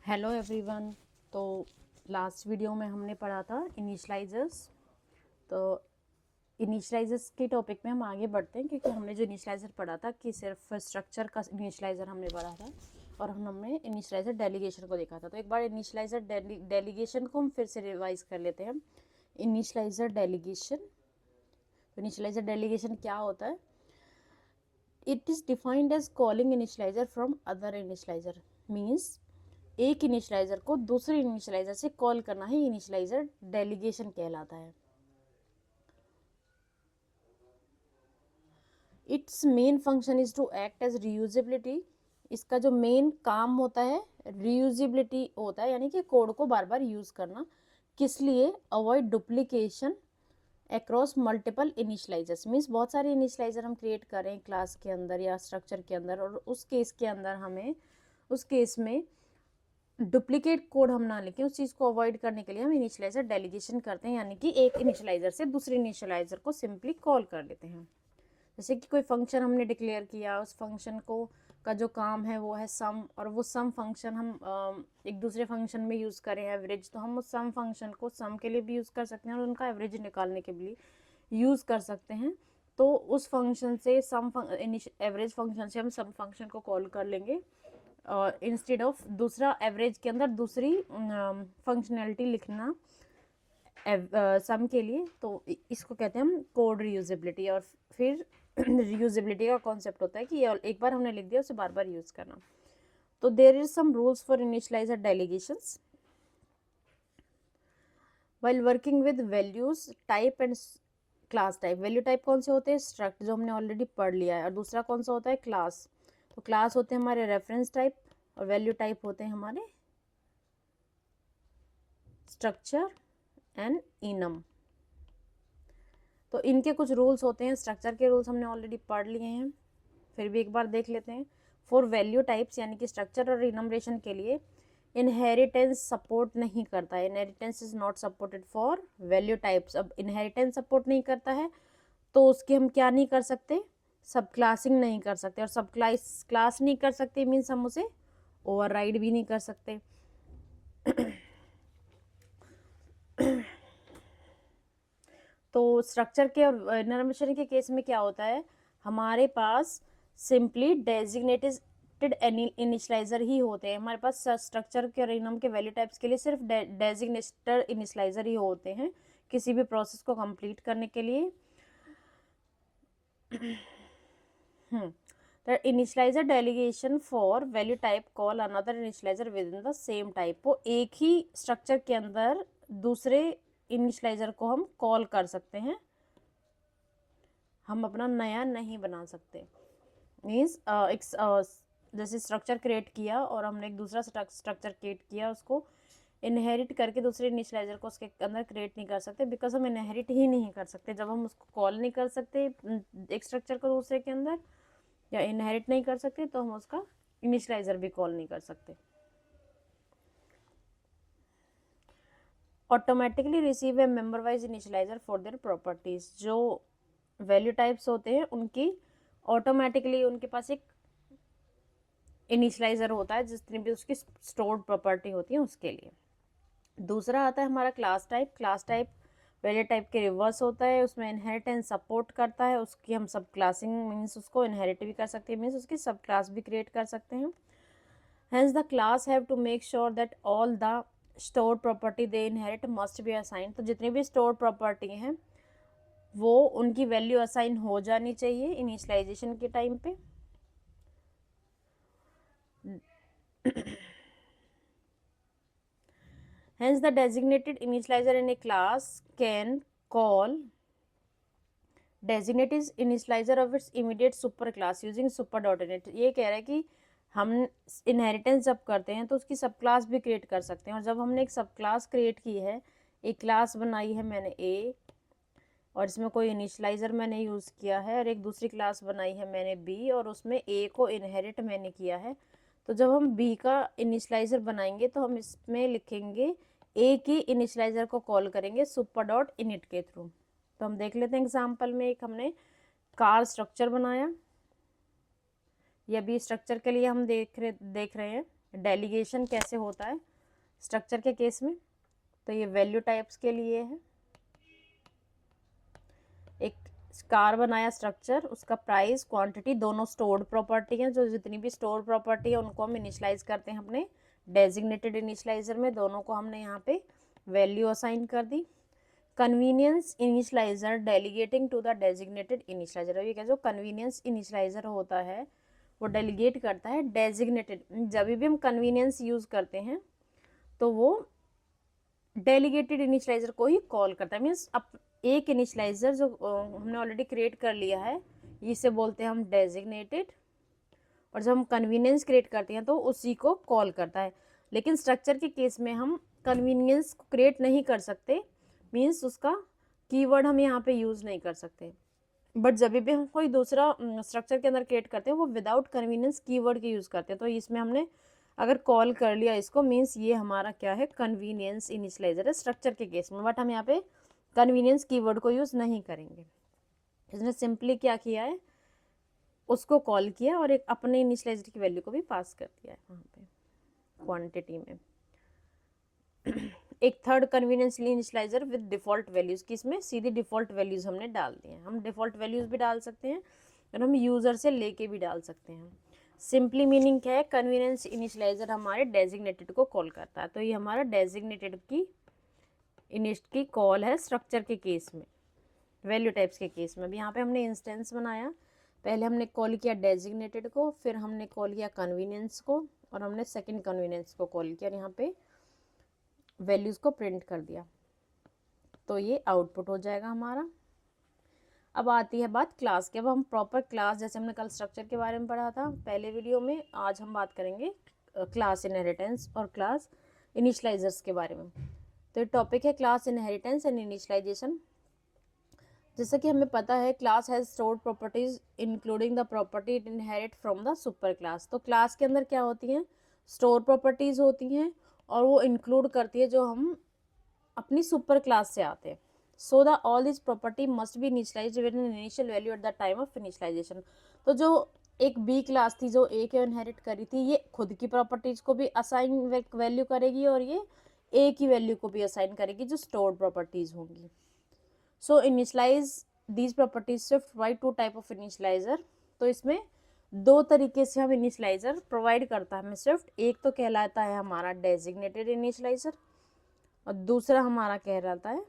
Hello everyone. तो last video में हमने पढ़ा था इनिशियलाइजर्स। तो इनिशियलाइजर्स के टॉपिक में हम आगे बढ़ते हैं, क्योंकि हमने जो इनिशियलाइजर पढ़ा था कि सिर्फ स्ट्रक्चर का इनिशियलाइजर हमने पढ़ा था और हमने इनिशियलाइजर डेलीगेशन को देखा था। तो एक बार इनिशियलाइजर डेलीगेशन को हम फिर से रिवाइज कर लेते हैं। इनिशियलाइजर डेलीगेशन क्या होता है? It is defined as calling initializer from other initializer. Means एक इनिशियलाइजर को दूसरे इनिशियलाइजर से कॉल करना ही इनिशियलाइजर डेलीगेशन कहलाता है। Its main function is to act as reusability. इसका जो मेन काम होता है रीयूजेबिलिटी होता है, यानी कि कोड को बार बार यूज करना। किस लिए? Avoid duplication across multiple initializers. Means बहुत सारे इनिशियलाइजर हम क्रिएट कर रहे हैं क्लास के अंदर या स्ट्रक्चर के अंदर, और उस केस के अंदर हमें उस केस में डुप्लीकेट कोड हम ना लिखें। उस चीज़ को अवॉइड करने के लिए हम इनिशियलाइजर डेलीगेशन करते हैं, यानी कि एक इनिशियलाइजर से दूसरे इनिशियलाइजर को सिंपली कॉल कर लेते हैं। जैसे कि कोई फंक्शन हमने डिक्लेयर किया, उस फंक्शन को का जो काम है वो है सम, और वो सम फंक्शन हम एक दूसरे फंक्शन में यूज़ करें एवरेज, तो हम उस सम फंक्शन को सम के लिए भी यूज़ कर सकते हैं और उनका एवरेज निकालने के लिए यूज़ कर सकते हैं। तो उस फंक्शन से एवरेज फंक्शन से हम सम फंक्शन को कॉल कर लेंगे इंस्टेड ऑफ दूसरा एवरेज के अंदर दूसरी फंक्शनैलिटी लिखना सम के लिए। तो इसको कहते हैं हम कोड रीयूजेबिलिटी। और फिर रीयूजेबिलिटी का कॉन्सेप्ट होता है कि एक बार हमने लिख दिया उसे बार बार यूज करना। तो there is some rules for initializer delegations while working with values type and class type. Value type कौन से होते हैं? स्ट्रक्ट, जो हमने ऑलरेडी पढ़ लिया है। और दूसरा कौन सा होता है? क्लास। तो क्लास होते हैं हमारे रेफरेंस टाइप, और वैल्यू टाइप होते हैं हमारे स्ट्रक्चर एंड इनम। तो इनके कुछ रूल्स होते हैं। स्ट्रक्चर के रूल्स हमने ऑलरेडी पढ़ लिए हैं, फिर भी एक बार देख लेते हैं। फॉर वैल्यू टाइप्स, यानी कि स्ट्रक्चर और इनमरेशन के लिए इनहेरिटेंस सपोर्ट नहीं करता है। Inheritance is not supported for value types. अब इनहेरिटेंस सपोर्ट नहीं करता है तो उसकी हम क्या नहीं कर सकते? सब क्लासिंग नहीं कर सकते। और सब क्लास नहीं कर सकते मीन्स हम उसे ओवरराइड भी नहीं कर सकते। तो स्ट्रक्चर के और इनमरेशन के केस में क्या होता है? हमारे पास सिंपली डेजिग्नेटेड इनिशियलाइजर ही होते हैं। हमारे पास स्ट्रक्चर के और इनम के वैल्यू टाइप्स के लिए सिर्फ डेजिग्नेटेड इनिशियलाइजर ही होते हैं किसी भी प्रोसेस को कंप्लीट करने के लिए। The initializer delegation for value type call another initializer within the same type। वो एक ही स्ट्रक्चर के अंदर दूसरे इनिशियलाइजर को हम कॉल कर सकते हैं, हम अपना नया नहीं बना सकते। मीन्स जैसे स्ट्रक्चर क्रिएट किया और हमने एक दूसरा स्ट्रक्चर क्रिएट किया, उसको इनहेरिट करके दूसरे इनिशियलाइजर को उसके अंदर क्रिएट नहीं कर सकते, बिकॉज हम इनहेरिट ही नहीं कर सकते। जब हम उसको कॉल नहीं कर सकते एक स्ट्रक्चर को दूसरे के अंदर, या इनहेरिट नहीं कर सकते, तो हम उसका इनिशियलाइजर भी कॉल नहीं कर सकते। Automatically receive A member wise initialiser for their properties. जो वैल्यू टाइप्स होते हैं उनकी ऑटोमेटिकली उनके पास एक इनिशियलाइजर होता है जितनी भी उसकी स्टोर्ड प्रॉपर्टी होती है उसके लिए। दूसरा आता है हमारा class type. Class type value type के रिवर्स होता है, उसमें इनहेरिटेंस सपोर्ट करता है। उसकी हम सब क्लासिंग मीन्स उसको इनहेरिट भी कर सकते हैं, मीन्स उसकी सब क्लास भी क्रिएट कर सकते हैं। Hence the class have to make sure that all the stored property they inherit must be assigned। तो जितनी भी stored property हैं वो उनकी वैल्यू असाइन हो जानी चाहिए इनिशियलाइजेशन के टाइम पे। Hence the designated initializer in a class can call designated initializer of its immediate superclass using super dot init। ये कह रहा है कि हम इनहेरिटेंस जब करते हैं तो उसकी सब क्लास भी क्रिएट कर सकते हैं। और जब हमने एक सब क्लास क्रिएट की है, एक क्लास बनाई है मैंने ए, और इसमें कोई इनिशियलाइजर मैंने यूज़ किया है, और एक दूसरी क्लास बनाई है मैंने बी, और उसमें ए को इनहेरिट मैंने किया है, तो जब हम बी का इनिशियलाइजर बनाएंगे तो हम इसमें लिखेंगे ए की इनिशियलाइजर को कॉल करेंगे सुपर डॉट इनिट के थ्रू। तो हम देख लेते हैं एग्जाम्पल में। एक हमने कार स्ट्रक्चर बनाया, या बी स्ट्रक्चर के लिए हम देख रहे हैं डेलीगेशन कैसे होता है स्ट्रक्चर के केस में, तो ये वैल्यू टाइप्स के लिए है। एक कार बनाया स्ट्रक्चर, उसका प्राइस क्वांटिटी दोनों स्टोर्ड प्रॉपर्टी हैं, जो जितनी भी स्टोर प्रॉपर्टी है उनको हम इनिशियलाइज करते हैं अपने डेजिग्नेटेड इनिशियलाइजर में, दोनों को हमने यहाँ पे वैल्यू असाइन कर दी। Convenience initializer delegating to the designated initializer, अभी क्या जो कन्वीनियंस इनिशियलाइजर होता है वो डेलीगेट करता है डेजिग्नेटेड, जब भी हम कन्वीनियंस यूज करते हैं तो वो डेलीगेटेड इनिशियलाइजर को ही कॉल करता है। मीन्स अब एक इनिशियलाइजर जो हमने ऑलरेडी क्रिएट कर लिया है इसे बोलते हैं हम डेजिग्नेटेड, और जब हम कन्वीनियंस क्रिएट करते हैं तो उसी को कॉल करता है। लेकिन स्ट्रक्चर के केस में हम कन्वीनियंस को क्रिएट नहीं कर सकते, मीन्स उसका कीवर्ड हम यहाँ पे यूज नहीं कर सकते। बट जब भी हम कोई दूसरा स्ट्रक्चर के अंदर क्रिएट करते हैं वो विदाउट कन्वीनियंस कीवर्ड के यूज करते हैं, तो इसमें हमने अगर कॉल कर लिया इसको, मीन्स ये हमारा क्या है, कन्वीनियंस इनिशियलाइजर है स्ट्रक्चर के केस में। बट हम यहाँ पे कन्वीनियंस कीवर्ड को यूज नहीं करेंगे। इसने सिंपली क्या किया है, उसको कॉल किया और एक अपने इनिशियलाइजर की वैल्यू को भी पास कर दिया है वहाँ पे क्वांटिटी में। एक third convenience initialiser with default values, की इसमें सीधी डिफॉल्ट वैल्यूज हमने डाल दी हैं। हम डिफॉल्ट वैल्यूज भी डाल सकते हैं और हम यूजर से लेके भी डाल सकते हैं। सिंपली मीनिंग क्या है, कन्वीनियंस इनिशियलाइजर हमारे डेजिग्नेटेड को कॉल करता है, तो ये हमारा डेजिग्नेटेड की इनिट की कॉल है स्ट्रक्चर के केस में। वैल्यू टाइप्स के केस में अब यहाँ पे हमने इंस्टेंस बनाया, पहले हमने कॉल किया डेजिग्नेटेड को, फिर हमने कॉल किया कन्वीनियंस को, और हमने सेकंड कन्वीनियंस को कॉल किया और यहाँ पे वैल्यूज को प्रिंट कर दिया, तो ये आउटपुट हो जाएगा हमारा। अब आती है बात क्लास की। अब हम प्रॉपर क्लास, जैसे हमने कल स्ट्रक्चर के बारे में पढ़ा था पहले वीडियो में, आज हम बात करेंगे क्लास इनहेरिटेंस और क्लास इनिशियलाइजर्स के बारे में। तो ये टॉपिक है क्लास इनहेरिटेंस एंड इनिशियलाइजेशन। जैसा कि हमें पता है class has stored properties including the property it inherit from the super class. तो क्लास के अंदर क्या होती हैं, स्टोर प्रॉपर्टीज होती हैं और वो इंक्लूड करती है जो हम अपनी सुपर क्लास से आते हैं। So the all this property must be initialized with an initial value at the time of initialization. तो जो एक बी क्लास थी जो ए के इनहेरिट करी थी, ये खुद की प्रॉपर्टीज को भी असाइन वैल्यू करेगी और ये ए की वैल्यू को भी असाइन करेगी जो स्टोर्ड प्रॉपर्टीज होंगी। So initialize these properties Swift by two type of initializer. तो इसमें दो तरीके से हम इनिशियलाइजर प्रोवाइड करता है हमें स्विफ्ट। एक तो कहलाता है हमारा डेजिग्नेटेड इनिशियलाइजर और दूसरा हमारा कहलाता है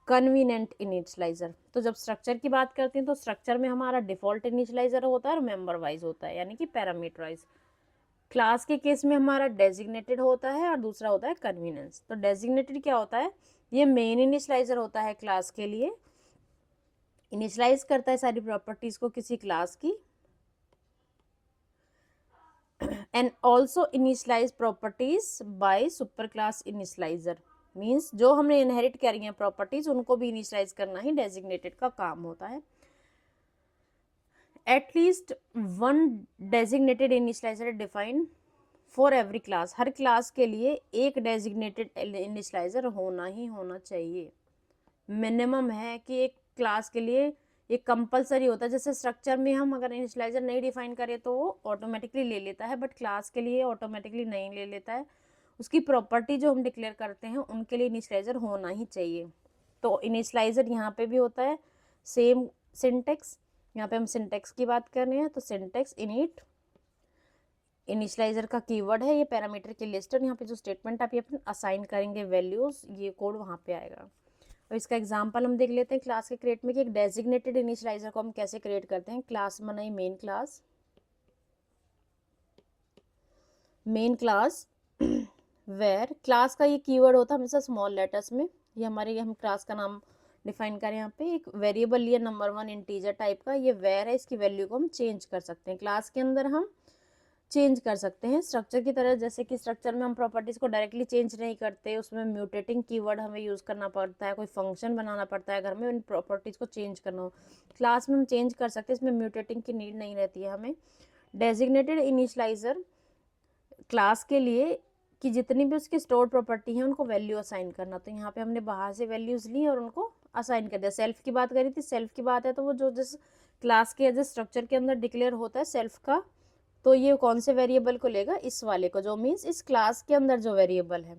कन्वीनिएंट इनिशियलाइजर। तो जब स्ट्रक्चर की बात करते हैं तो स्ट्रक्चर में हमारा डिफॉल्ट इनिशियलाइजर होता है और मेंबर वाइज होता है, यानी कि पैरामीटर वाइज। क्लास के केस में हमारा डेजिग्नेटेड होता है और दूसरा होता है कन्वीनियंस। तो डेजिग्नेटेड क्या होता है, ये मेन इनिशियलाइजर होता है क्लास के लिए, इनिशियलाइज करता है सारी प्रॉपर्टीज को किसी क्लास की, and also initialize properties by super class initializer. Means जो हमने इनहेरिट करी हैं प्रॉपर्टीज उनको भी इनिशियलाइज करना ही डेजिग्नेटेड का काम होता है। At least one designated initialiser defined for every class. Her class के लिए एक डेजिग्नेटेड इनिशियलाइजर होना ही होना चाहिए, मिनिमम है कि एक क्लास के लिए ये कंपलसरी होता है। जैसे स्ट्रक्चर में हम अगर इनिशियलाइजर नहीं डिफाइन करें तो वो ऑटोमेटिकली ले लेता है, बट क्लास के लिए ऑटोमेटिकली नहीं ले लेता है। उसकी प्रॉपर्टी जो हम डिक्लेयर करते हैं उनके लिए इनिशियलाइजर होना ही चाहिए। तो इनिशियलाइजर यहाँ पे भी होता है सेम सिंटेक्स, यहाँ पे हम सिंटेक्स की बात कर रहे हैं तो सिंटेक्स इनिट इनिशियलाइजर का कीवर्ड है, ये पैरामीटर की लिस्ट है। यहाँ पे जो स्टेटमेंट आप ये अपन असाइन करेंगे वैल्यूज, ये कोड वहाँ पे आएगा। और इसका एग्जांपल हम देख लेते हैं क्लास के क्रिएट में कि एक डेजिग्नेटेड इनिशियलाइजर को हम कैसे क्रिएट करते हैं। क्लास बनाई मेन क्लास वेयर क्लास का ये कीवर्ड होता है हमेशा स्मॉल लेटर्स में। ये हमारे हम क्लास का नाम डिफाइन करें, यहाँ पे एक वेरिएबल लिया नंबर 1 इंटीजर टाइप का, ये वेयर है, इसकी वैल्यू को हम चेंज कर सकते हैं। क्लास के अंदर हम चेंज कर सकते हैं स्ट्रक्चर की तरह, जैसे कि स्ट्रक्चर में हम प्रॉपर्टीज को डायरेक्टली चेंज नहीं करते, उसमें म्यूटेटिंग कीवर्ड हमें यूज़ करना पड़ता है, कोई फंक्शन बनाना पड़ता है अगर हमें उन प्रॉपर्टीज को चेंज करना हो। क्लास में हम चेंज कर सकते हैं, इसमें म्यूटेटिंग की नीड नहीं रहती है हमें। डेजिग्नेटेड इनिशियलाइजर क्लास के लिए कि जितनी भी उसकी स्टोर्ड प्रॉपर्टी है उनको वैल्यू असाइन करना। तो यहाँ पे हमने बाहर से वैल्यूज ली और उनको असाइन कर दिया। सेल्फ की बात करी थी, सेल्फ की बात है तो वो जो जिस क्लास के एज स्ट्रक्चर के अंदर डिक्लेयर होता है सेल्फ का, तो ये कौन से वेरिएबल को लेगा, इस वाले को, जो मीन्स इस क्लास के अंदर जो वेरिएबल है।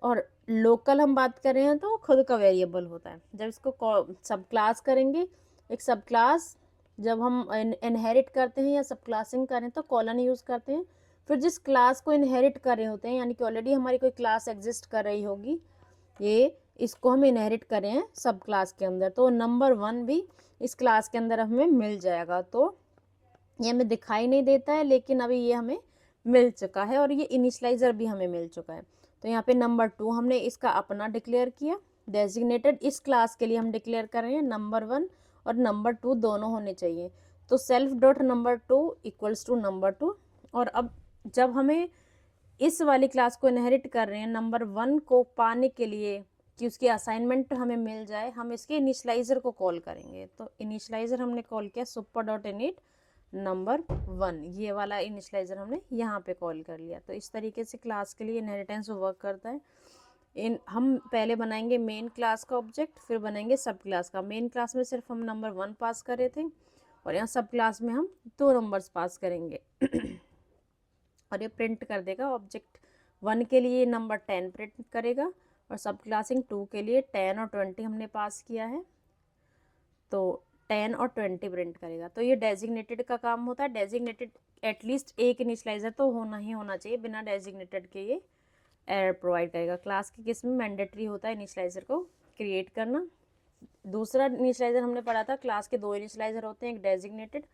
और लोकल हम बात कर रहे हैं तो खुद का वेरिएबल होता है। जब इसको सब क्लास करेंगे, एक सब क्लास जब हम इनहेरिट करते हैं या सब क्लासिंग करें तो कॉलन यूज़ करते हैं। फिर जिस क्लास को इनहेरिट कर रहे होते हैं, यानी कि ऑलरेडी हमारी कोई क्लास एग्जिस्ट कर रही होगी, ये इसको हम इनहेरिट कर रहे हैं सब क्लास के अंदर, तो नंबर 1 भी इस क्लास के अंदर हमें मिल जाएगा। तो ये हमें दिखाई नहीं देता है, लेकिन अभी ये हमें मिल चुका है और ये इनिशलाइजर भी हमें मिल चुका है। तो यहाँ पे नंबर 2 हमने इसका अपना डिक्लेयर किया, डेजिग्नेटेड इस क्लास के लिए हम डिक्लेयर कर रहे हैं नंबर 1 और नंबर 2 दोनों होने चाहिए। तो self dot number 2 equals to number 2। और अब जब हमें इस वाली क्लास को इनहेरिट कर रहे हैं, नंबर 1 को पाने के लिए कि उसकी असाइनमेंट हमें मिल जाए, हम इसके इनिशलाइजर को कॉल करेंगे। तो इनिशलाइजर हमने कॉल किया सुपर डॉट इनिट नंबर 1, ये वाला इनिशलाइजर हमने यहाँ पे कॉल कर लिया। तो इस तरीके से क्लास के लिए इनहेरिटेंस वर्क करता है। हम पहले बनाएंगे मेन क्लास का ऑब्जेक्ट, फिर बनाएंगे सब क्लास का। मेन क्लास में सिर्फ हम नंबर 1 पास कर रहे थे और यहाँ सब क्लास में हम 2 नंबर्स पास करेंगे और ये प्रिंट कर देगा। ऑब्जेक्ट 1 के लिए नंबर 10 प्रिंट करेगा और सब क्लासिंग 2 के लिए 10 और 20 हमने पास किया है, तो 10 और 20 प्रिंट करेगा। तो ये डेजिग्नेटेड का काम होता है। डेजिग्नेटेड एटलीस्ट एक इनिशलाइजर तो होना ही होना चाहिए, बिना डेजिग्नेटेड के ये एरर प्रोवाइड करेगा। क्लास के केस में मैंडेटरी होता है इनिशलाइजर को क्रिएट करना। दूसरा इनिशलाइजर हमने पढ़ा था, क्लास के 2 इनिशलाइजर होते हैं, एक डेजिग्नेटेड,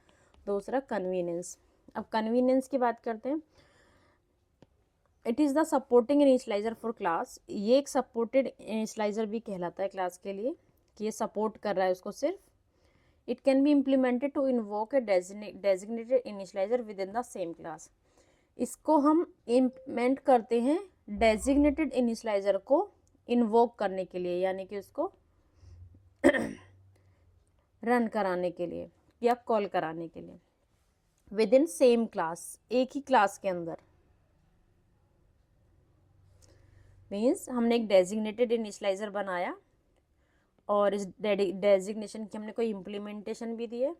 दूसरा कन्वीनियंस। अब कन्वीनियंस की बात करते हैं। It is the supporting initializer for class. ये एक सपोर्टेड इनिशलाइजर भी कहलाता है क्लास के लिए, कि ये सपोर्ट कर रहा है उसको सिर्फ। It can be implemented to invoke a designated initializer within the same class. इसको हम इम्प्लीमेंट करते हैं डेजिग्नेटेड इनिशलाइजर को इन्वोक करने के लिए, यानी कि उसको रन कराने के लिए या कॉल कराने के लिए विद इन सेम क्लास, एक ही क्लास के अंदर। मीन्स हमने एक डेजिग्नेटेड इनिशलाइजर बनाया और इस डेजिग्नेशन की हमने कोई इम्प्लीमेंटेशन भी दी है।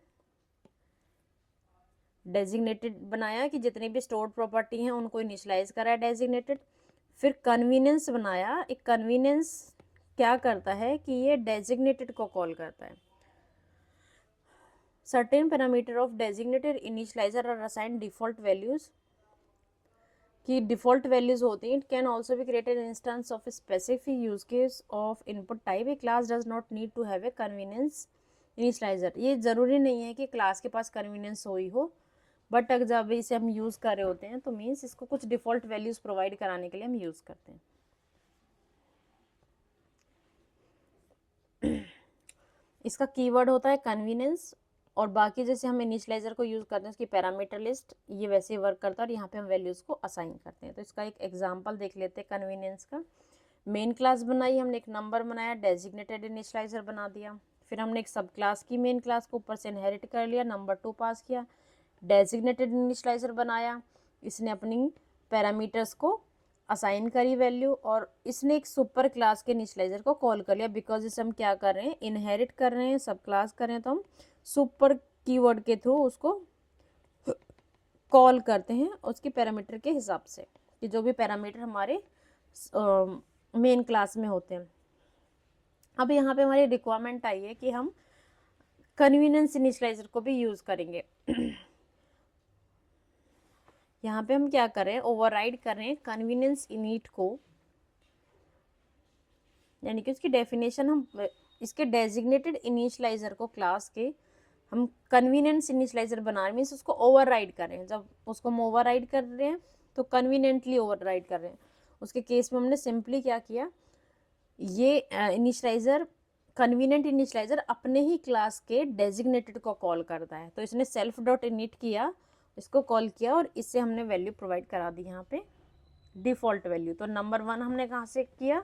डेजिग्नेटेड बनाया कि जितनी भी स्टोर्ड प्रॉपर्टी हैं उनको इनिशलाइज करा है डेजिग्नेटेड। फिर कन्वीनियंस बनाया। एक कन्वीनियंस क्या करता है कि ये डेजिग्नेटेड को कॉल करता है। Certain parameter of designated initializer are assigned default values, कि डिफॉल्ट वैल्यूज होती हैं। It can also be created instance of specific use case of input type. A class does not need to have a convenience initializer. ये ज़रूरी नहीं है कि class के पास convenience हो ही हो, बट अगर जब इसे हम यूज़ कर रहे होते हैं तो मीन्स इसको कुछ डिफ़ॉल्ट वैल्यूज़ प्रोवाइड कराने के लिए हम यूज़ करते हैं। इसका कीवर्ड होता है कन्वीनियंस, और बाकी जैसे हम इनिशियलाइजर को यूज़ करते हैं उसकी पैरामीटर लिस्ट, ये वैसे ही वर्क करता है और यहाँ पे हम वैल्यूज़ को असाइन करते हैं। तो इसका एक एग्जांपल देख लेते हैं कन्वीनियंस का। मेन क्लास बनाई, हमने एक नंबर बनाया, डेजिग्नेटेड इनिशियलाइजर बना दिया। फिर हमने एक सब क्लास की मेन क्लास को ऊपर से इनहेरिट कर लिया, नंबर 2 पास किया। डेजिग्नेटेड इनिशियलाइजर बनाया, इसने अपनी पैरामीटर्स को असाइन करी वैल्यू, और इसने एक सुपर क्लास के इनिशियलाइजर को कॉल कर लिया। बिकॉज इसे हम क्या कर रहे हैं, इनहेरिट कर रहे हैं, सब क्लास कर रहे हैं, तो हम सुपर कीवर्ड के थ्रू उसको कॉल करते हैं उसके पैरामीटर के हिसाब से, कि जो भी पैरामीटर हमारे मेन क्लास में होते हैं। अब यहाँ पे हमारी रिक्वायरमेंट आई है कि हम कन्वीनियंस इनिशियलाइजर को भी यूज़ करेंगे। यहाँ पे हम क्या कर रहे हैं, ओवरराइड कर रहे हैं कन्वीनियंस इनिट को, यानी कि उसकी डेफिनेशन हम इसके डेजिग्नेटेड इनिशियलाइजर को क्लास के हम कन्वीनियंस इनिशियलाइजर बना रहे हैं, मीन्स उसको ओवरराइड कर रहे हैं। जब उसको हम ओवरराइड कर रहे हैं तो कन्वीनियंटली ओवरराइड कर रहे हैं। उसके केस में हमने सिंपली क्या किया, ये इनिशियलाइजर कन्वीनियंट इनिशियलाइजर अपने ही क्लास के डेजिग्नेटेड को कॉल करता है। तो इसने सेल्फ डॉट इनिट किया, इसको कॉल किया और इससे हमने वैल्यू प्रोवाइड करा दी यहाँ पे डिफ़ॉल्ट वैल्यू। तो नंबर 1 हमने कहाँ से किया,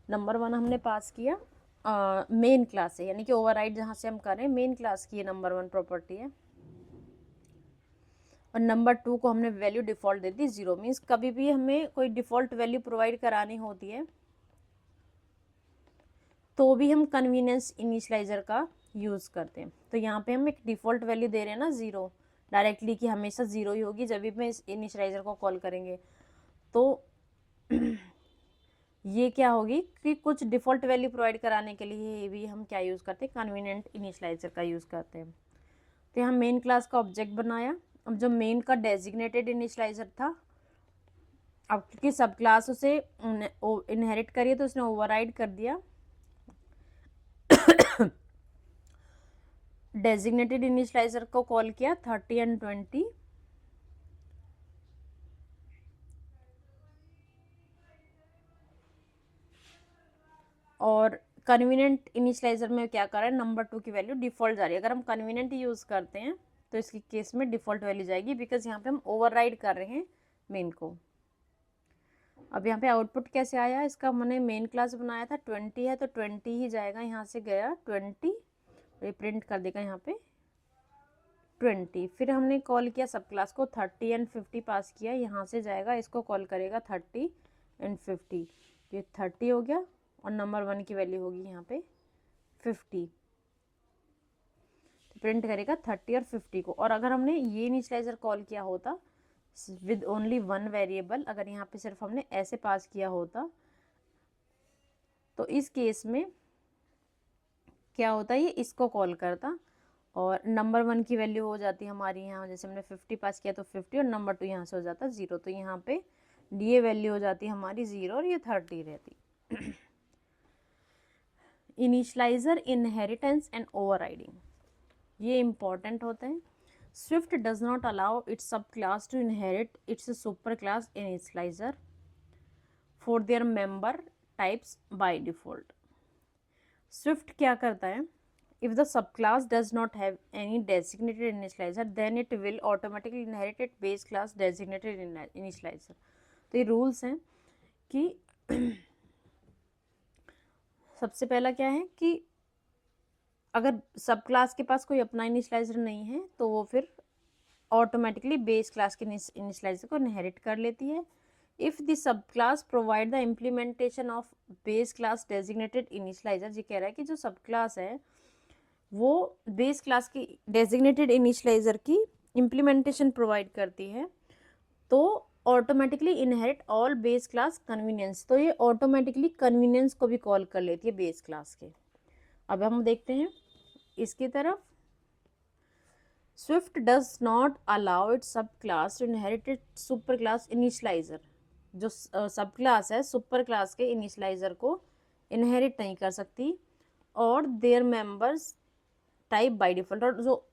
नंबर 1 हमने पास किया मेन क्लास से, यानी कि ओवरराइड जहाँ से हम करें मेन क्लास की ये नंबर 1 प्रॉपर्टी है। और नंबर 2 को हमने वैल्यू डिफ़ॉल्ट दे दी 0। मीन्स कभी भी हमें कोई डिफ़ॉल्ट वैल्यू प्रोवाइड करानी होती है तो भी हम कन्वीनियंस इनिशियलाइजर का यूज़ करते हैं। तो यहाँ पे हम एक डिफ़ॉल्ट वैल्यू दे रहे हैं ना 0, डायरेक्टली कि हमेशा 0 ही होगी जब भी मैं इस इनिशियलाइजर को कॉल करेंगे। तो ये क्या होगी कि कुछ डिफ़ॉल्ट वैल्यू प्रोवाइड कराने के लिए भी हम क्या यूज़ करते हैं, कन्वीनियंट इनिशियलाइजर का यूज़ करते हैं। तो यहाँ मेन क्लास का ऑब्जेक्ट बनाया। अब जो मेन का डेजिग्नेटेड इनिशियलाइजर था, अब क्योंकि सब क्लास उसे इनहेरिट करिए तो उसने ओवरराइड कर दिया। डेजिग्नेटेड इनिशियलाइजर को कॉल किया 30 एंड 20, और कन्वीनियंट इनिशियलाइजर में क्या कर रहा है, नंबर 2 की वैल्यू डिफ़ॉल्ट जा रही है। अगर हम कन्वीनियंट यूज़ करते हैं तो इसके केस में डिफ़ॉल्ट वैल्यू जाएगी, बिकॉज यहाँ पे हम ओवरराइड कर रहे हैं मेन को। अब यहाँ पे आउटपुट कैसे आया, इसका मैंने मेन क्लास बनाया था 20 है तो 20 ही जाएगा, यहाँ से गया 20, रिप्रिंट कर देगा यहाँ पे 20। फिर हमने कॉल किया सब क्लास को 30 एंड 50 पास किया, यहाँ से जाएगा इसको कॉल करेगा 30 एंड 50, ये 30 हो गया और नंबर 1 की वैल्यू होगी यहाँ पे 50, प्रिंट करेगा 30 और 50 को। और अगर हमने ये इनिशियलाइजर कॉल किया होता विद ओनली 1 वेरिएबल, अगर यहाँ पे सिर्फ हमने ऐसे पास किया होता तो इस केस में क्या होता, ये इसको कॉल करता और नंबर 1 की वैल्यू हो जाती हमारी यहाँ, जैसे हमने 50 पास किया तो 50 और नंबर 2 यहाँ से हो जाता 0, तो यहाँ पे ये वैल्यू हो जाती हमारी 0 और ये 30 रहती। इनिशियलाइजर, इनहेरिटेंस एंड ओवरराइडिंग, ये इंपॉर्टेंट होते हैं। Swift does not allow its subclass to inherit its super class initializer for their member types by default. Swift क्या करता है, if the subclass does not have any designated initializer then it will automatically inherit its base class designated initializer। तो ये rules हैं कि सबसे पहला क्या है कि अगर सब क्लास के पास कोई अपना इनिशियलाइजर नहीं है तो वो फिर ऑटोमेटिकली बेस क्लास के इनिशियलाइजर को इनहेरिट कर लेती है। If the sub class provide the implementation of base class designated initialiser, ये कह रहा है कि जो सब क्लास है वो बेस क्लास की डेजिग्नेटेड इनिशियलाइजर की इम्प्लीमेंटेशन प्रोवाइड करती है, तो automatically inherit all base class convenience, तो ये ऑटोमेटिकली कन्वीनियंस को भी कॉल कर लेती है बेस क्लास के। अब हम देखते हैं इसकी तरफ। Swift does not allow it subclass to inherit it super class initializer, जो सब क्लास है सुपर क्लास के इनिशियलाइजर को इनहेरिट नहीं कर सकती, और their members type by default, और जो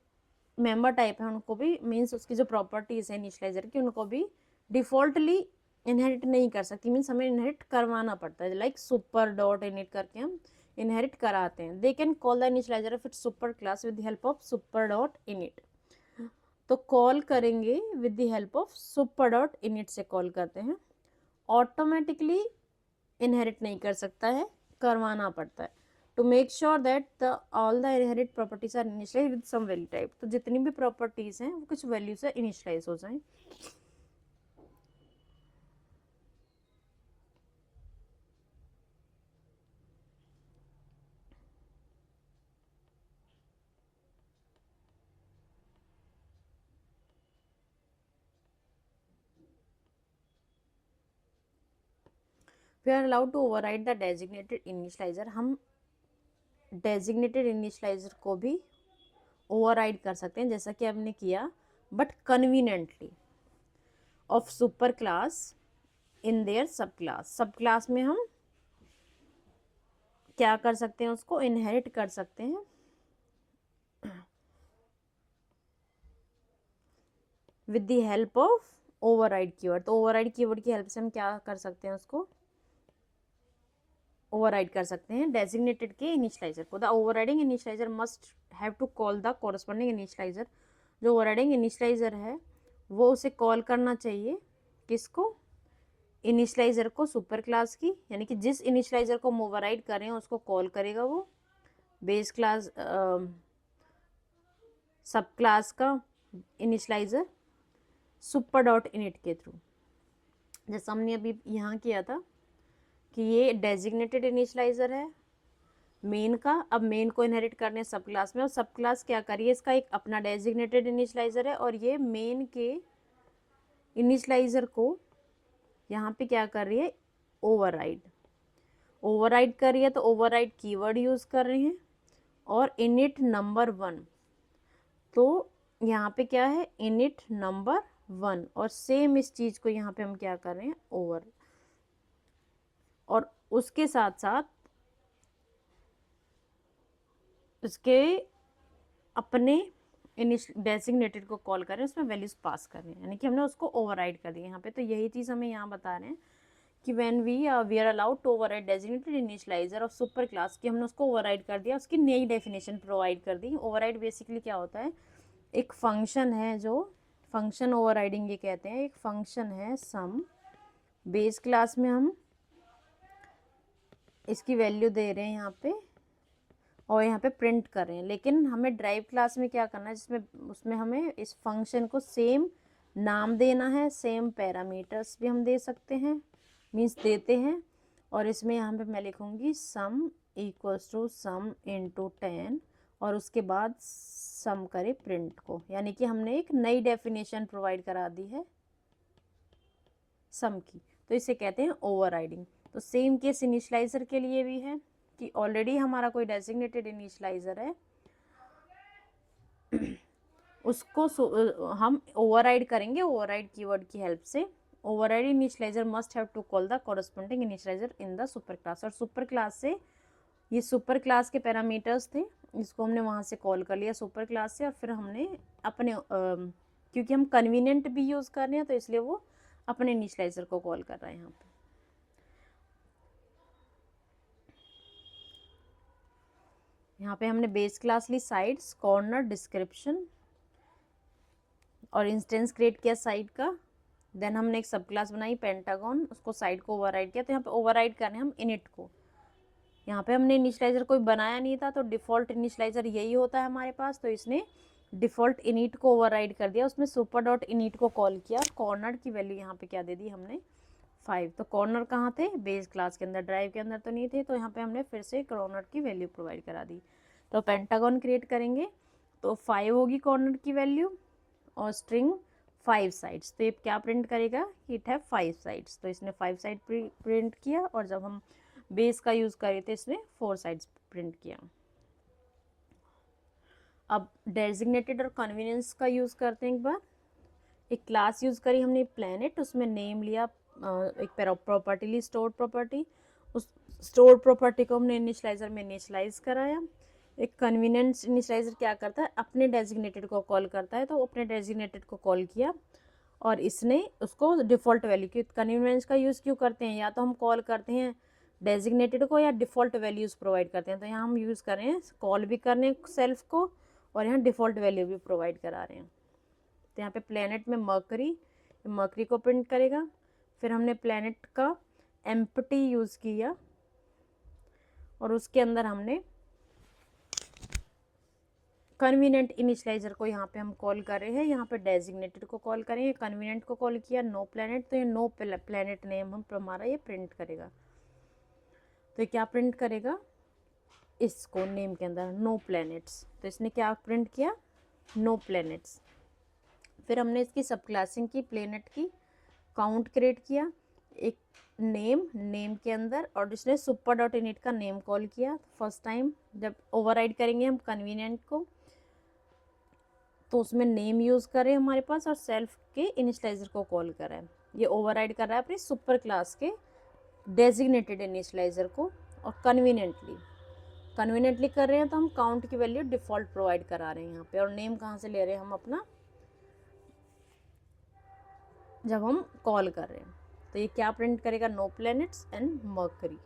मेंबर टाइप है उनको भी, मीन्स उसकी जो प्रॉपर्टीज है इनिशियलाइजर की उनको भी डिफॉल्टली इनहेरिट नहीं कर सकती, मीन्स हमें इनहेरिट करवाना पड़ता है, लाइक सुपर डॉट इनिट करके हम इनहेरिट कराते हैं। They can call the initialiser of its super class with the help of super dot init, तो कॉल करेंगे with the help of super dot init से कॉल करते हैं। ऑटोमेटिकली इनहेरिट नहीं कर सकता है, करवाना पड़ता है। To make sure that all the inherit properties are initialize with some value type, तो जितनी भी प्रॉपर्टीज हैं वो कुछ वैल्यू से इनिशियलाइज हो जाएं। We are allowed to override the designated initializer, हम डेजिग्नेटेड इनिशियलाइजर को भी ओवरराइड कर सकते हैं जैसा कि हमने किया, but conveniently of super class in their सब क्लास। सब क्लास में हम क्या कर सकते हैं, उसको इनहेरिट कर सकते हैं with the help of override keyword. तो ओवरराइड कीवर्ड की हेल्प से हम क्या कर सकते हैं, उसको ओवरराइड कर सकते हैं डेजिग्नेटेड के इनिशियलाइजर को। The overriding initializer must have to call the corresponding initializer, जो ओवरराइडिंग इनिशियलाइजर है वो उसे कॉल करना चाहिए, किसको, इनिशियलाइजर को सुपर क्लास की, यानी कि जिस इनिशियलाइजर को हम ओवरराइड कर रहे हैं उसको कॉल करेगा वो बेस क्लास सब क्लास का इनिशियलाइजर सुपर डॉट इनिट के थ्रू। जैसा हमने अभी यहाँ किया था कि ये डेजिग्नेटेड इनिशियलाइजर है, मेन का। अब मेन को इनहेरिट करने सब क्लास में, और सब क्लास क्या करिए, इसका एक अपना डेजिग्नेटेड इनिशियलाइजर है, और ये मेन के इनिशियलाइजर को यहाँ पे क्या कर रही है, ओवरराइड कर रही है। तो ओवरराइड कीवर्ड यूज कर रहे हैं, और इनिट नंबर 1, तो यहाँ पे क्या है, इनिट नंबर 1, और सेम इस चीज को यहाँ पे हम क्या कर रहे हैं, ओवर, और उसके साथ साथ उसके अपने डेजिग्नेटेड को कॉल करें, उसमें वैल्यूज पास कर रहे हैं, यानी कि हमने उसको ओवरराइड कर दिया यहाँ पे। तो यही चीज़ हमें यहाँ बता रहे हैं कि when we are allowed to override designated initializer of super class, की हमने उसको ओवरराइड कर दिया, उसकी नई डेफिनेशन प्रोवाइड कर दी। ओवरराइड बेसिकली क्या होता है, एक फंक्शन है, जो फंक्शन ओवरराइडिंग ये कहते हैं, एक फंक्शन है सम, बेस क्लास में हम इसकी वैल्यू दे रहे हैं यहाँ पे, और यहाँ पे प्रिंट कर रहे हैं, लेकिन हमें ड्राइव क्लास में क्या करना है, जिसमें उसमें हमें इस फंक्शन को सेम नाम देना है, सेम पैरामीटर्स भी हम दे सकते हैं, मीन्स देते हैं। और इसमें यहाँ पे मैं लिखूँगी sum equals to sum into 10, और उसके बाद सम करे प्रिंट को, यानी कि हमने एक नई डेफिनेशन प्रोवाइड करा दी है सम की, तो इसे कहते हैं ओवरराइडिंग। तो सेम केस इनिशियलाइजर के लिए भी है कि ऑलरेडी हमारा कोई डेजिग्नेटेड इनिशियलाइजर है, उसको हम ओवरराइड करेंगे ओवरराइड कीवर्ड की हेल्प से। Override initializer must have to call the corresponding initializer in the super class, और सुपर क्लास से ये सुपर क्लास के पैरामीटर्स थे, इसको हमने वहाँ से कॉल कर लिया सुपर क्लास से, और फिर हमने अपने क्योंकि हम कन्वीनियंट भी यूज़ कर रहे हैं, तो इसलिए वो अपने इनिशियलाइजर को कॉल कर रहा है यहाँ पे। यहाँ पे हमने बेस क्लास ली साइड्स, कॉर्नर, डिस्क्रिप्शन, और इंस्टेंस क्रिएट किया साइड का। देन हमने एक सब क्लास बनाई पेंटागन, उसको साइड को ओवरराइड किया। तो यहाँ पे ओवरराइड करने हम इनिट को, यहाँ पे हमने इनिशियलाइजर कोई बनाया नहीं था, तो डिफ़ॉल्ट इनिशियलाइजर यही होता है हमारे पास, तो इसने डिफ़ॉल्ट इनिट को ओवरराइड कर दिया, उसमें सुपर डॉट इनिट को कॉल किया। कॉर्नर की वैल्यू यहाँ पे क्या दे दी हमने, 5। तो कॉर्नर कहाँ थे, बेस क्लास के अंदर, ड्राइव के अंदर तो नहीं थे, तो यहाँ पे हमने फिर से कॉर्नर की वैल्यू प्रोवाइड करा दी। तो पेंटागन क्रिएट करेंगे तो 5 होगी कॉर्नर की वैल्यू, और स्ट्रिंग 5 साइड्स, तो ये क्या प्रिंट करेगा, इट है 5 साइड्स, तो इसने 5 साइड प्रिंट किया, और जब हम बेस का यूज़ करे थे इसने 4 साइड्स प्रिंट किया। अब डेजिग्नेटेड और कन्वीनियंस का यूज़ करते हैं। एक बार एक क्लास यूज़ करी हमने प्लैनेट, उसमें नेम लिया, एक प्रॉपर्टी ली स्टोर्ड प्रॉपर्टी, उस स्टोर्ड प्रॉपर्टी को हमने इनिशियलाइजर में इनिशियलाइज कराया। एक कन्वीनियंस इनिशियलाइजर क्या करता है, अपने डेजिग्नेटेड को कॉल करता है, तो अपने डेजिग्नेटेड को कॉल किया, और इसने उसको डिफ़ॉल्ट वैल्यू की, कन्वीनियंस का यूज़ क्यों करते हैं, या तो हम कॉल करते हैं डेजिग्नेटेड को, या डिफ़ॉल्ट वैल्यूज़ प्रोवाइड करते हैं। तो यहाँ हम यूज़ कर रहे हैं, कॉल भी कर रहे हैं सेल्फ को, और यहाँ डिफ़ॉल्ट वैल्यू भी प्रोवाइड करा रहे हैं। तो यहाँ पे प्लैनेट में मर्करी को प्रिंट करेगा। फिर हमने प्लैनेट का एम्प्टी यूज़ किया, और उसके अंदर हमने कन्वीनियंट इनिशियलाइजर को यहाँ पे हम कॉल कर रहे हैं, यहाँ पे डेजिग्नेटेड को कॉल करेंगे, कन्वीनियंट को कॉल किया, नो प्लैनेट, तो ये नो प्लैनेट नेम हम हमारा ये प्रिंट करेगा। तो ये क्या प्रिंट करेगा, इसको नेम के अंदर नो प्लैनेट्स, तो इसने क्या प्रिंट किया, नो प्लैनेट्स। फिर हमने इसकी सब क्लासिंग की, प्लैनेट की काउंट क्रिएट किया, एक नेम के अंदर, और जिसने सुपर डॉट इनिट का नेम कॉल किया। फर्स्ट टाइम जब ओवरराइड करेंगे हम कन्वीनियंट को, तो उसमें नेम यूज़ करें हमारे पास, और सेल्फ के इनिशियलाइजर को कॉल करें। ये ओवरराइड कर रहा है अपनी सुपर क्लास के डेजिग्नेटेड इनिशियलाइजर को, और कन्वीनियंटली कर रहे हैं, तो हम काउंट की वैल्यू डिफ़ॉल्ट प्रोवाइड करा रहे हैं यहाँ पे, और नेम कहाँ से ले रहे हैं हम अपना, जब हम कॉल कर रहे हैं। तो ये क्या प्रिंट करेगा, नो प्लैनेट्स एंड मर्करी।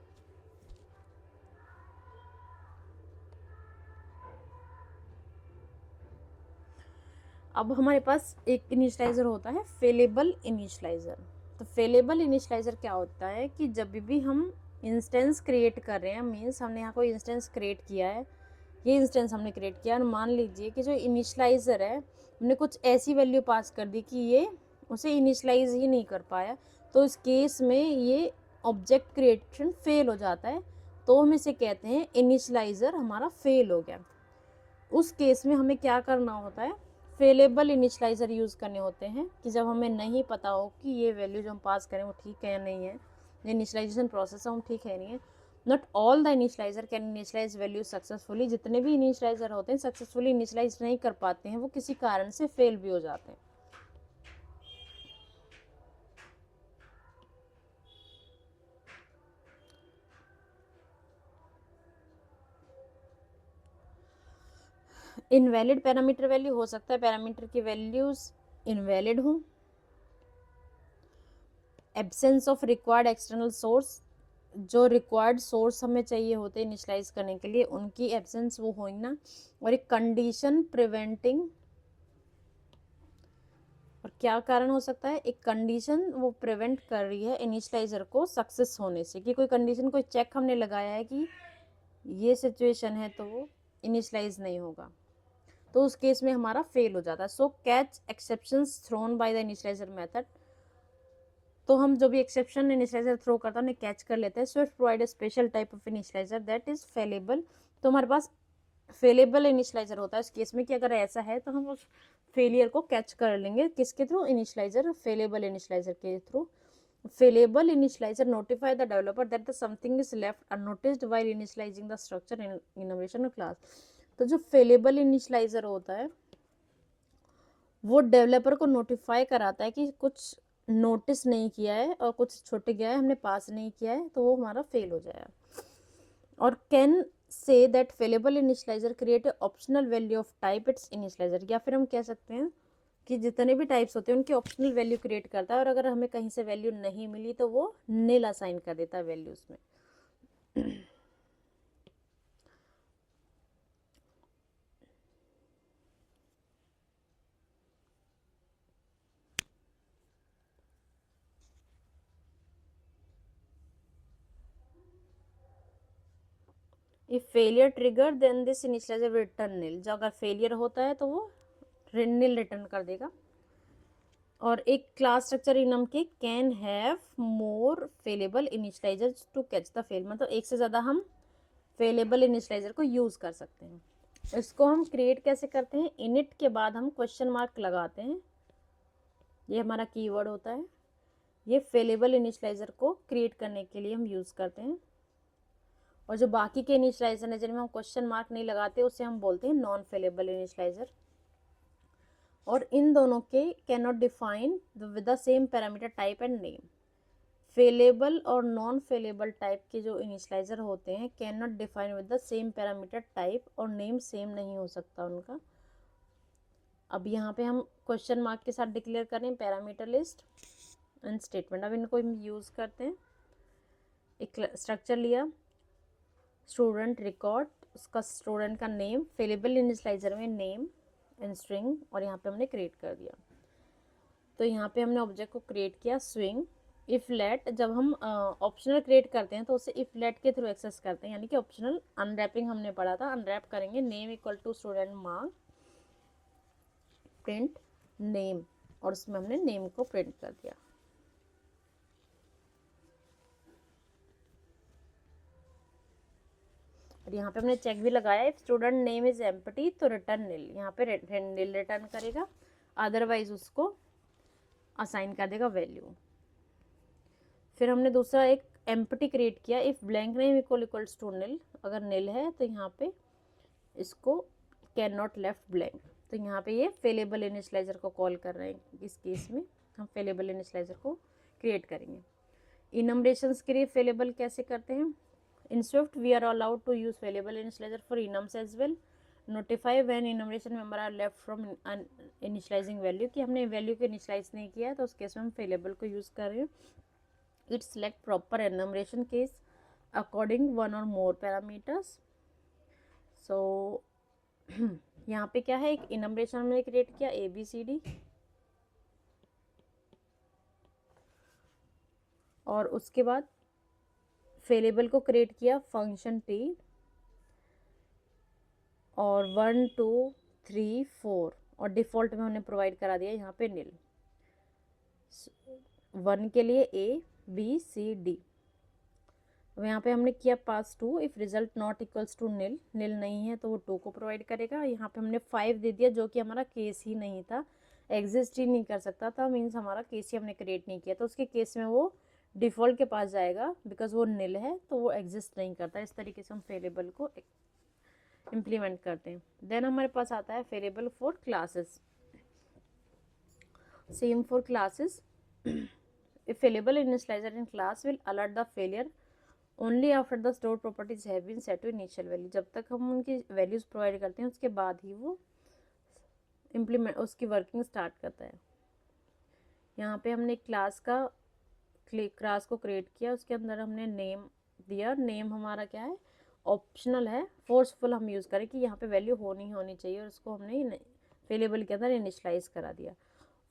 अब हमारे पास एक इनिशियलाइजर होता है फेलेबल इनिशियलाइजर। तो फेलेबल इनिशियलाइजर क्या होता है कि जब भी हम इंस्टेंस क्रिएट कर रहे हैं, मीन्स हमने यहाँ कोई इंस्टेंस क्रिएट किया है, ये इंस्टेंस हमने क्रिएट किया, और मान लीजिए कि जो इनिशियलाइजर है हमने कुछ ऐसी वैल्यू पास कर दी कि ये उसे इनिशियलाइज ही नहीं कर पाया, तो इस केस में ये ऑब्जेक्ट क्रिएशन फेल हो जाता है, तो हम इसे कहते हैं इनिशियलाइजर हमारा फेल हो गया। उस केस में हमें क्या करना होता है, फेलेबल इनिशियलाइजर यूज़ करने होते हैं कि जब हमें नहीं पता हो कि ये वैल्यू जो हम पास करें वो ठीक है या नहीं है, इनिशियलाइजेशन प्रोसेस हम ठीक है नहीं है। Not all the initializer can initialize value successfully, जितने भी इनिशियलाइजर होते हैं सक्सेसफुली इनिशियलाइज नहीं कर पाते हैं, वो किसी कारण से फेल भी हो जाते हैं। इनवैलिड पैरामीटर वैल्यू हो सकता है पैरामीटर की वैल्यूज इनवैलिड हो। Absence of required external source, जो रिक्वायर्ड सोर्स हमें चाहिए होते हैं इनिशियलाइज करने के लिए उनकी एब्सेंस वो हो ना। और एक कंडीशन प्रिवेंटिंग, और क्या कारण हो सकता है, एक कंडीशन वो प्रिवेंट कर रही है इनिशियलाइजर को सक्सेस होने से, कि कोई कंडीशन कोई चेक हमने लगाया है कि ये सिचुएशन है तो वो इनिशियलाइज नहीं होगा, तो उस केस में हमारा फेल हो जाता है। So catch exceptions thrown by the initializer method, तो हम जो भी एक्सेप्शन इनिशियलाइजर थ्रो करता है उन्हें कैच कर लेते हैं। Swift provide a special type of initializer that is failable, तो हमारे पास फेलेबल इनिशियलाइजर होता है इस केस में कि अगर ऐसा है तो हम उस फेलियर को कैच कर लेंगे किसके थ्रू, इनिशियलाइजर, फेलेबल इनिशियलाइजर के थ्रू। Failable initializer notify the developer that the something is left unnoticed while initializing the structure in innovation class. तो जो फेलेबल इनिशियलाइजर होता है वो डेवलपर को नोटिफाई कराता है कि कुछ नोटिस नहीं किया है और कुछ छूट गया है, हमने पास नहीं किया है, तो वो हमारा फेल हो जाएगा। और can say that failable initializer create a optional value of type its initializer, या फिर हम कह सकते हैं कि जितने भी टाइप्स होते हैं उनकी ऑप्शनल वैल्यू क्रिएट करता है, और अगर हमें कहीं से वैल्यू नहीं मिली तो वो नील असाइन कर देता है वैल्यूज में। If failure trigger then this initializer will return nil, जो अगर फेलियर होता है तो वो नील रिटर्न कर देगा। और एक क्लास स्ट्रक्चर इनम के can have more failable initializer to catch the fail, मतलब एक से ज़्यादा हम फेलेबल इनिशियलाइजर को यूज़ कर सकते हैं। इसको हम क्रिएट कैसे करते हैं, इनिट के बाद हम क्वेश्चन मार्क लगाते हैं, ये हमारा कीवर्ड होता है। ये फेलेबल इनिशियलाइजर को क्रिएट करने के लिए हम यूज़ करते हैं। और जो बाकी के इनिशियलाइजर हैं जिनमें हम क्वेश्चन मार्क नहीं लगाते उसे हम बोलते हैं नॉन फेलेबल इनिशियलाइजर। और इन दोनों के can not define with the same parameter type and name. Failable और नॉन फेलेबल टाइप के जो इनिशियलाइजर होते हैं can not define with the same parameter type, और नेम सेम नहीं हो सकता उनका। अब यहाँ पे हम क्वेश्चन मार्क के साथ डिक्लेयर करें पैरामीटर लिस्ट एंड स्टेटमेंट। अब इनको हम यूज़ करते हैं। एक स्ट्रक्चर लिया, स्टूडेंट रिकॉर्ड, उसका स्टूडेंट का नेम, फेलेबल इनिशियलाइजर में नेम एंड स्ट्रिंग, और यहाँ पे हमने क्रिएट कर दिया। तो यहाँ पे हमने ऑब्जेक्ट को क्रिएट किया स्विंग। इफ लेट, जब हम ऑप्शनल क्रिएट करते हैं तो उसे इफ लेट के थ्रू एक्सेस करते हैं, यानी कि ऑप्शनल अनरैपिंग हमने पढ़ा था, अनरैप करेंगे name equal to student mark print name, और उसमें हमने नेम को प्रिंट कर दिया। और यहाँ पे हमने चेक भी लगाया, if student name is empty तो रिटर्न नील, यहाँ पे नील रिटर्न करेगा, अदरवाइज उसको असाइन कर देगा वैल्यू। फिर हमने दूसरा एक एम्प्टी क्रिएट किया, if blank name equals to nil, अगर नील है तो यहाँ पे इसको कैन नॉट लेफ्ट ब्लैंक, तो यहाँ पे ये फेलेबल इनिशियलाइजर को कॉल कर रहे हैं। इस केस में हम फेलेबल इनिशियलाइजर को क्रिएट करेंगे। इनम्बरेशंस के लिए फेलेबल कैसे करते हैं, in Swift we are allowed to use failable initializer for enums as well, notify when enumeration member are left from initializing value, कि हमने वैल्यू को इनिशियलाइज नहीं किया तो उस केस में हम फेलेबल को यूज़ कर रहे हैं। It select proper enumeration case according one और मोर पैरामीटर्स। सो यहाँ पे क्या है, एक इनम्बरेशन हमने क्रिएट किया ABCD, और उसके बाद फेलेबल को क्रिएट किया फंक्शन T, और 1 2 3 4, और डिफ़ॉल्ट में हमने प्रोवाइड करा दिया यहाँ पे नील। 1 के लिए A B C D, अब यहाँ पे हमने किया pass 2, if result not equals to nil, nil नहीं है तो वो 2 को प्रोवाइड करेगा। यहाँ पे हमने 5 दे दिया जो कि हमारा केस ही नहीं था, एग्जिस्ट ही नहीं कर सकता था, मीन्स हमारा केस ही हमने क्रिएट नहीं किया, तो उसके केस में वो डिफ़ॉल्ट के पास जाएगा बिकॉज वो नील है, तो वो एग्जिस्ट नहीं करता। इस तरीके से हम वेरिएबल को इम्प्लीमेंट करते हैं। देन हमारे पास आता है variable for classes. Same for classes, if available initializer in class will alert the failure only after the stored properties have been set to initial value। जब तक हम उनकी वैल्यूज प्रोवाइड करते हैं उसके बाद ही वो इम्प्लीमेंट उसकी वर्किंग स्टार्ट करता है। यहाँ पे हमने क्लास को क्रिएट किया, उसके अंदर हमने नेम दिया। नेम हमारा क्या है, ऑप्शनल है, फोर्सफुल हम यूज़ करें कि यहाँ पे वैल्यू होनी चाहिए, और उसको हमने वेरिएबल के अंदर इनिशलाइज करा दिया।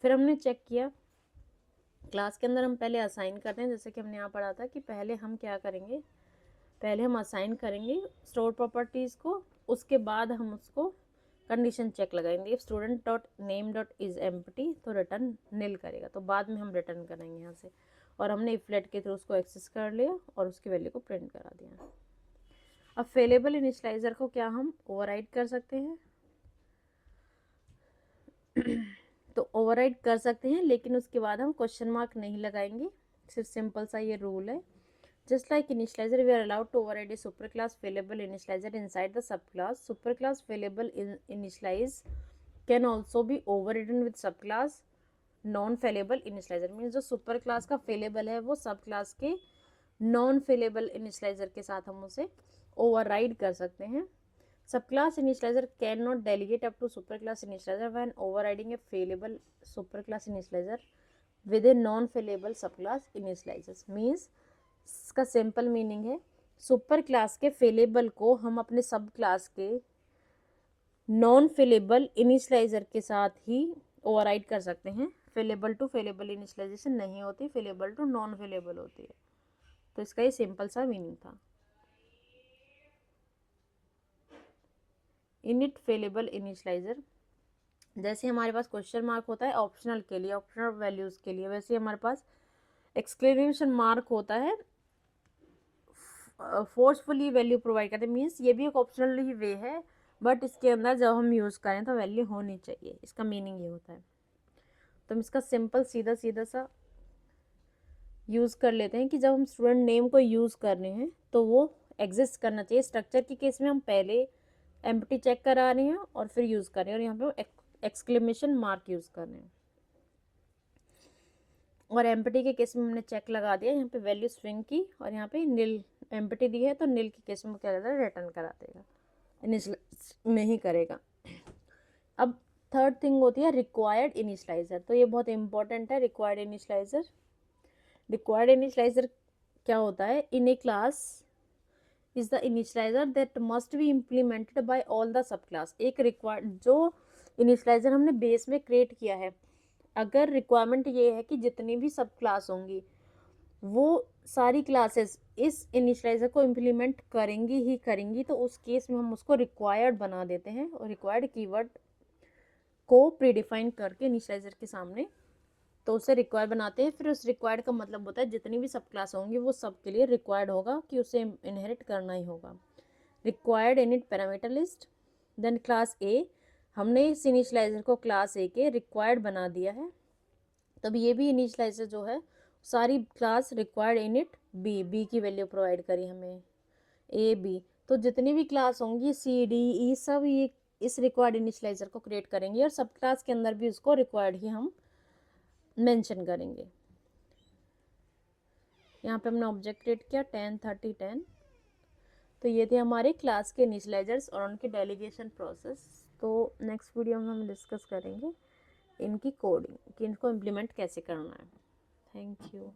फिर हमने चेक किया, क्लास के अंदर हम पहले असाइन करते हैं, जैसे कि हमने यहाँ पढ़ा था कि पहले हम क्या करेंगे, पहले हम असाइन करेंगे स्टोर प्रॉपर्टीज़ को, उसके बाद हम उसको कंडीशन चेक लगाएंगे। If student dot name dot is empty तो रिटर्न नील करेगा, तो बाद में हम रिटर्न करेंगे यहाँ से। और हमने इफलेट के थ्रू उसको एक्सेस कर लिया और उसकी वैल्यू को प्रिंट करा दिया। अब फेलेबल इनिशियलाइजर को क्या हम ओवरराइड कर सकते हैं तो ओवरराइड कर सकते हैं, लेकिन उसके बाद हम क्वेश्चन मार्क नहीं लगाएंगे, सिर्फ सिंपल सा ये रूल है। Just like initializer we are allowed to override a superclass failable initializer inside the subclass, superclass failable initialize can also be overridden with subclass non failable initializer. Means जो superclass का failable है वो सब class के non failable initializer के साथ हम उसे ओवरराइड कर सकते हैं। Subclass initializer cannot delegate up to superclass initializer when overriding a failable superclass initializer with a non-failable subclass initializers। Means इसका सिंपल मीनिंग है, सुपर क्लास के फेलेबल को हम अपने सब क्लास के नॉन फेलेबल इनिशियलाइजर के साथ ही ओवरराइड कर सकते हैं। फेलेबल टू फेलेबल इनिशियलाइजेशन नहीं होती, फेलेबल टू नॉन फेलेबल होती है। तो इसका ये सिंपल सा मीनिंग था। इनिट फेलेबल इनिशियलाइजर, जैसे हमारे पास क्वेश्चन मार्क होता है ऑप्शनल के लिए, ऑप्शनल वैल्यूज के लिए, वैसे हमारे पास एक्सक्लेमेशन मार्क होता है फोर्सफुली वैल्यू प्रोवाइड करते हैं। मीन्स ये भी एक ऑप्शनल ही वे है, बट इसके अंदर जब हम यूज़ करें तो वैल्यू होनी चाहिए, इसका मीनिंग ये होता है। तो हम इसका सिंपल सीधा सीधा सा यूज़ कर लेते हैं कि जब हम स्टूडेंट नेम को यूज़ कर रहे हैं तो वो एग्जिस्ट करना चाहिए। स्ट्रक्चर के केस में हम पहले एम्प्टी चेक करा रहे हैं और फिर यूज़ कर रहे हैं, और यहाँ पे एक्सक्लेमेशन मार्क यूज़ कर रहे हैं। और एम्प्टी के केस में हमने चेक लगा दिया, यहाँ पे वैल्यू स्विंग की, और यहाँ पे नील एम्प्टी दी है तो नील के केस में क्या करता है, रिटर्न करा देगा, इनिशियलाइज नहीं करेगा। अब थर्ड थिंग होती है रिक्वायर्ड इनिशियलाइजर, तो ये बहुत इंपॉर्टेंट है। रिक्वायर्ड इनिशियलाइजर, रिक्वायर्ड इनिशियलाइजर क्या होता है, इन ए class is the initializer that must be implemented by all the subclass। एक रिक्वायर्ड जो इनिशियलाइजर हमने बेस में क्रिएट किया है, अगर रिक्वायरमेंट ये है कि जितनी भी सब क्लास होंगी वो सारी क्लासेस इस इनिशियलाइजर को इम्प्लीमेंट करेंगी ही करेंगी, तो उस केस में हम उसको रिक्वायर्ड बना देते हैं, और रिक्वायर्ड कीवर्ड को प्रीडिफाइन करके इनिशियलाइजर के सामने तो उसे रिक्वायर्ड बनाते हैं। फिर उस रिक्वायर्ड का मतलब होता है जितनी भी सब क्लास होंगी वो सब के लिए रिक्वायर्ड होगा कि उसे इनहेरिट करना ही होगा। Required init parameter list, then class A, हमने इस इनिशियलाइजर को क्लास ए के रिक्वायर्ड बना दिया है, तब ये भी इनिशियलाइजर जो है सारी class required init B, B की वैल्यू प्रोवाइड करी हमें ए बी, तो जितनी भी क्लास होंगी सी डी ई सब ये इस रिक्वायर्ड इनिशियलाइजर को क्रिएट करेंगे, और सब क्लास के अंदर भी उसको रिक्वायर्ड ही हम मेंशन करेंगे। यहाँ पे हमने ऑब्जेक्ट क्रिएट किया 10 30 10, तो ये थे हमारे क्लास के इनिशियलाइजर्स और उनकी डेलीगेशन प्रोसेस। तो नेक्स्ट वीडियो में हम डिस्कस करेंगे इनकी कोडिंग कि इनको इम्प्लीमेंट कैसे करना है। Thank you.